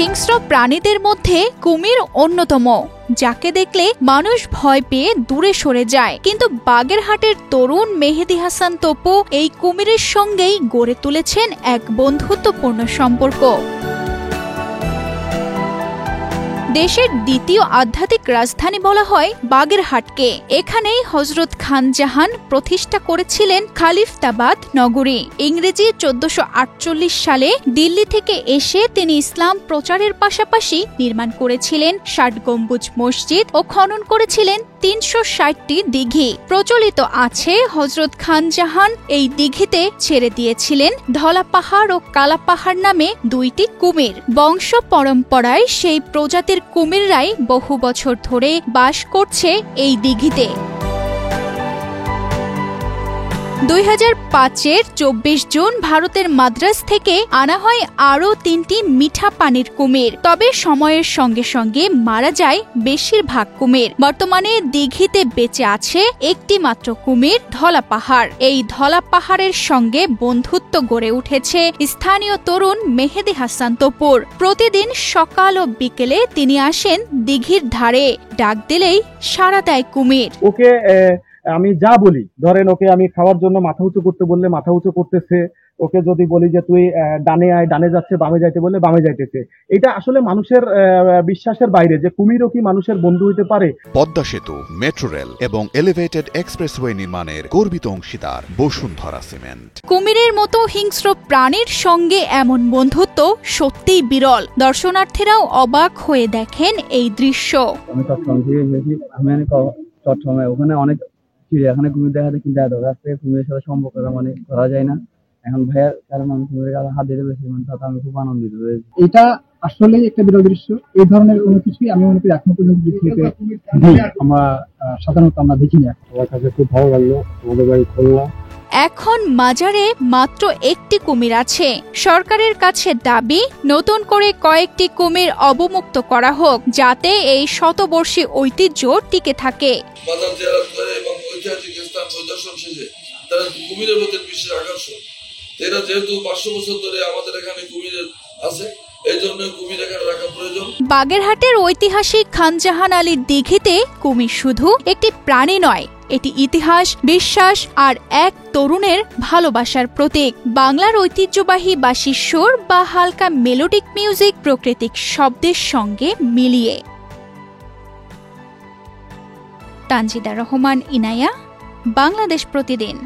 হিংস্র প্রাণীদের মধ্যে কুমির অন্যতম, যাকে দেখলে মানুষ ভয় পেয়ে দূরে সরে যায়। কিন্তু বাগেরহাটের তরুণ মেহেদী হাসান তপু এই কুমিরের সঙ্গেই গড়ে তুলেছেন এক বন্ধুত্বপূর্ণ সম্পর্ক। দেশের দ্বিতীয় আধ্যাত্মিক রাজধানী বলা হয় বাগেরহাটকে। এখানেই হযরত খান জাহান প্রতিষ্ঠা করেছিলেন খালিফতাবাদ নগরী। ইংরেজি 1448 সালে দিল্লি থেকে এসে তিনি ইসলাম প্রচারের পাশাপাশি নির্মাণ করেছিলেন 60 গম্বুজ মসজিদ ও খনন করেছিলেন 360টি দিঘি। প্রচলিত আছে হযরত খান জাহান এই দিঘিতে ছেড়ে দিয়েছিলেন ধলা পাহাড় ও কালা পাহাড় নামে দুইটি কুমির। বংশ পরম্পরায় সেই প্রজাতির কুমিররাই বহু বছর ধরে বাস করছে এই দিঘিতে। 2005-এর 24 জুন ভারতের মাদ্রাজ থেকে আনা হয় আরও 3টি মিঠা পানির কুমির। তবে সময়ের সঙ্গে সঙ্গে মারা যায় বেশিরভাগ কুমির। বর্তমানে দিঘিতে বেঁচে আছে একটি মাত্র কুমির, ধলা পাহাড়। এই ধলা পাহাড়ের সঙ্গে বন্ধুত্ব গড়ে উঠেছে স্থানীয় তরুণ মেহেদী হাসান তপুর। প্রতিদিন সকাল ও বিকেলে তিনি আসেন দিঘির ধারে। ডাক দিলেই সাড়া দেয় কুমির। ওকে আমি যা বলি, ধরেন ওকে আমি খাওয়ার জন্য মাথা উঁচু করতে বললে মাথা উঁচু করতেছে, ওকে যদি বলি যে তুই ডানে আয়, ডানে যাচ্ছে, বামে যাইতে বললে বামে যাইতেছে। এটা আসলে মানুষের বিশ্বাসের বাইরে যে কুমিরও কি মানুষের বন্ধু হতে পারে। পদ্মা সেতু, মেট্রো রেল এবং এলিভেটেড এক্সপ্রেসওয়ে নির্মাণের গর্বিত অংশীদার বসুন্ধরা সিমেন্ট। কুমিরের মতো হিংস্র প্রাণীর সঙ্গে এমন বন্ধুত্ব সত্যিই বিরল। দর্শনার্থীরাও অবাক হয়ে দেখেন এই দৃশ্য। আমি চট্টগ্রামে ওখানে অনেক চিড়িয়াখানা কুমির দেখা যায়, কিন্তু এত কাছ থেকে কুমিরের সাথে সম্পর্ক করা যায় না। এখন ভাইয়ার কারণ আমি কুমিরের কাছে হাত দিতে পেরেছি, তাতে আমি খুব আনন্দিত হয়েছি। এটা আসলে একটা বিরল দৃশ্য। এই ধরনের কোনো কিছুই আমি মনে করি এখনো পর্যন্ত পৃথিবীতে আমরা সাধারণত আমরা দেখি না। আমার কাছে খুব ভালো লাগলো। আমাদের বাড়ি খুলনা। এখন মাজারে মাত্র একটি কুমির আছে। সরকারের কাছে দাবি নতুন করে কয়েকটি কুমির অবমুক্ত করা হোক, যাতে এই শতবর্ষী ঐতিহ্য টিকে থাকে। মাজার জিয়ারত করে এবং ঐতিহাসিক স্থান পরিদর্শন শেষে তারা কুমিরের প্রতি বিশেষ আকর্ষণ। এরা যেহেতু 500 বছর ধরে আমাদের এখানে কুমির আছে, এই জন্য কুমির এখানে রাখা প্রয়োজন। বাগেরহাটের ঐতিহাসিক খানজাহান আলীর দিঘিতে কুমির শুধু একটি প্রাণী নয়, এটি ইতিহাস, বিশ্বাস আর এক তরুণের ভালোবাসার প্রতীক। বাংলার ঐতিহ্যবাহী বাঁশির সুর বা হালকা মেলোডিক মিউজিক প্রাকৃতিক শব্দের সঙ্গে মিলিয়ে। তানজিদা রহমান, ইনায়া, বাংলাদেশ প্রতিদিন।